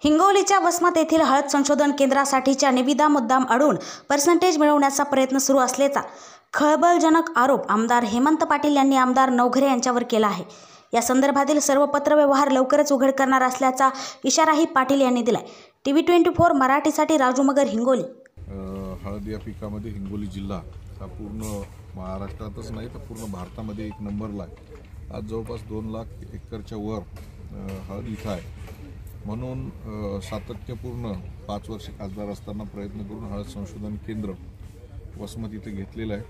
हिंगोलीच्या वसमत येथील हळद संशोधन केंद्रासाठीच्या निविदा मुद्दाम अडवून पर्सेंटेज मिळवण्याचा प्रयत्न सुरू असल्याचा खळबळजनक आरोप आमदार हेमंत पाटील यांनी आमदार नवघरे यांच्यावर केला आहे। या संदर्भातील सर्व पत्रव्यवहार लवकरच उघड करणार असल्याचा इशाराही पाटील यांनी दिलाय। TV24 मराठीसाठी राजू मगर, हिंगोली। हळद या पिकामध्ये हिंगोली जिल्हा हा पूर्ण महाराष्ट्रातच नाही तर पूर्ण भारतामध्ये एक नंबरला आहे। आज जवळपास 2 लाख एकरच्या वर हळद इथं आहे। म्हणून सातत्यपूर्ण 5 वर्ष खासदार असताना प्रयत्न करून हळद संशोधन केंद्र वसमत इथे घेतलेलं आहे।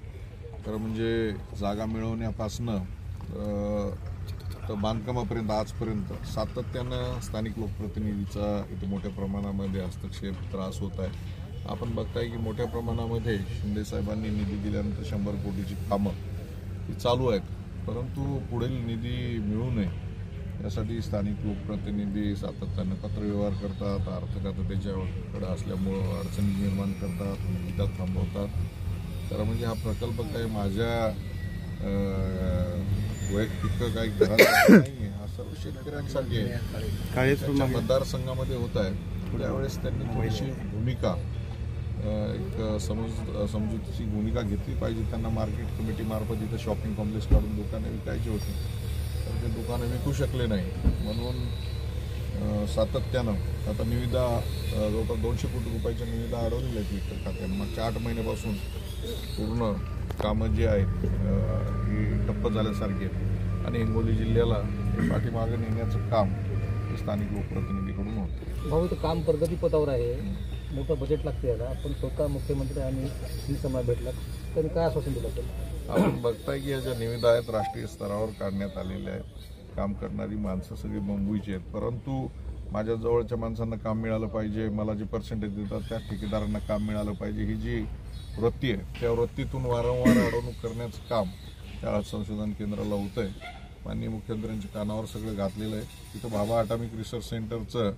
तर म्हणजे जागा मिळवण्यापासून तर बांधकामापर्यंत आजपर्यंत सातत्यानं स्थानिक लोकप्रतिनिधीचा इथे मोठ्या प्रमाणामध्ये हस्तक्षेप त्रास होत आहे। आपण बघताय की मोठ्या प्रमाणामध्ये शिंदे साहेबांनी निधी दिल्यानंतर 100 कोटीची कामं ही चालू आहेत, परंतु पुढील निधी मिळू नये यासाठी स्थानिक लोकप्रतिनिधी सातत्याने पत्रव्यवहार करतात, आर्थिक त्याच्याकडे असल्यामुळं अडचणी निर्माण करतात, निविदा थांबवतात। तर म्हणजे हा प्रकल्प काही माझ्या वैयक्तिक काही घरात नाही, हा सर्व शेतकऱ्यांसाठी आहे। मतदारसंघामध्ये होत आहे त्यावेळेस त्यांनी थोडीशी भूमिका एक समजुतीची भूमिका घेतली पाहिजे। त्यांना मार्केट कमिटी मार्फत इथं शॉपिंग कॉम्प्लेक्स काढून दुकाने विकायची होती, तर ते दुकानं विकू शकले नाही। म्हणून सातत्यानं आता निविदा जवळपास 200 कोटी रुपयाच्या निविदा अडवलेल्या आहेत वित्त खात्यानं। मागच्या 8 महिन्यापासून पूर्ण कामं जी आहेत ही ठप्प झाल्यासारखी आहेत आणि हिंगोली जिल्ह्याला पाठीमागे नेण्याचं काम स्थानिक लोकप्रतिनिधीकडून होतं। भाऊ, तर काम प्रगतीपथावर आहे, मोठं बजेट लागते याला, पण स्वतः मुख्यमंत्री आणि ही समय भेटला त्यांनी काय आश्वासन दिलं? आपण बघताय की या ज्या निविदा आहेत राष्ट्रीय स्तरावर काढण्यात आलेल्या आहेत। काम करणारी माणसं सगळी मुंबईची आहेत, परंतु माझ्या जवळच्या माणसांना काम मिळालं पाहिजे, मला जे पर्सेंटेज देतात त्या ठेकेदारांना काम मिळालं पाहिजे, ही जी वृत्ती आहे त्या वृत्तीतून वारंवार अडवणूक करण्याचं काम त्या संशोधन केंद्राला होतं आहे। माननीय मुख्यमंत्र्यांच्या कानावर सगळं घातलेलं आहे। तिथं भाभा ॲटॉमिक रिसर्च सेंटरचं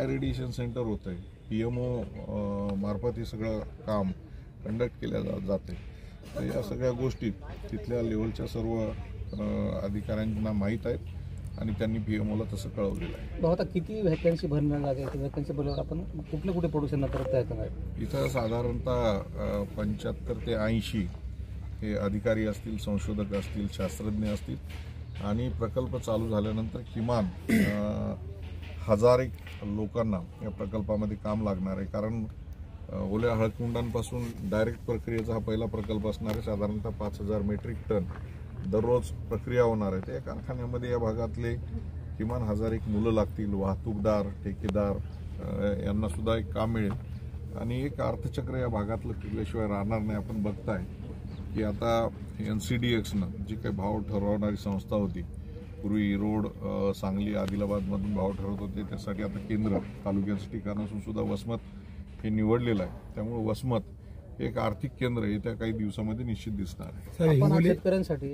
रेडिएशन सेंटर होतं आहे, PMO मार्फत हे सगळं काम कंडक्ट केलं जाते। तर या सगळ्या गोष्टी तिथल्या लेवलच्या सर्व अधिकाऱ्यांना माहीत आहेत आणि त्यांनी PMOला तसं कळवलेलं आहे। आता किती व्हॅकन्सी भरणार लागेल? व्हॅकन्सी भरल्यावर आपण कुठे प्रोडक्शन करता येतं? इथं साधारणतः 75 ते 80 हे अधिकारी असतील, संशोधक असतील, शास्त्रज्ञ असतील आणि प्रकल्प चालू झाल्यानंतर किमान 1000 लोकांना या प्रकल्पामध्ये काम लागणार आहे। कारण ओल्या हळदकुंडांपासून डायरेक्ट प्रक्रियेचा हा पहिला प्रकल्प असणार आहे। साधारणतः 5000 मेट्रिक टन दररोज प्रक्रिया होणार आहे। त्या कारखान्यामध्ये या भागातले किमान 1000 मुलं लागतील, वाहतूकदार, ठेकेदार यांना सुद्धा एक काम मिळेल आणि एक अर्थचक्र या भागातलं फिरल्याशिवाय राहणार नाही। आपण बघताय की आता NCDXनं जी काही भाव ठरवणारी संस्था होती, पूर्वी रोड सांगली आदिलाबादमधून भाव ठरवत होते, त्यासाठी आता केंद्र तालुक्याचं ठिकाण असून सुद्धा वसमत हे निवडलेलं आहे। त्यामुळे वसमत एक आर्थिक केंद्र येत्या काही दिवसामध्ये निश्चित दिसणार आहे। शेतकऱ्यांसाठी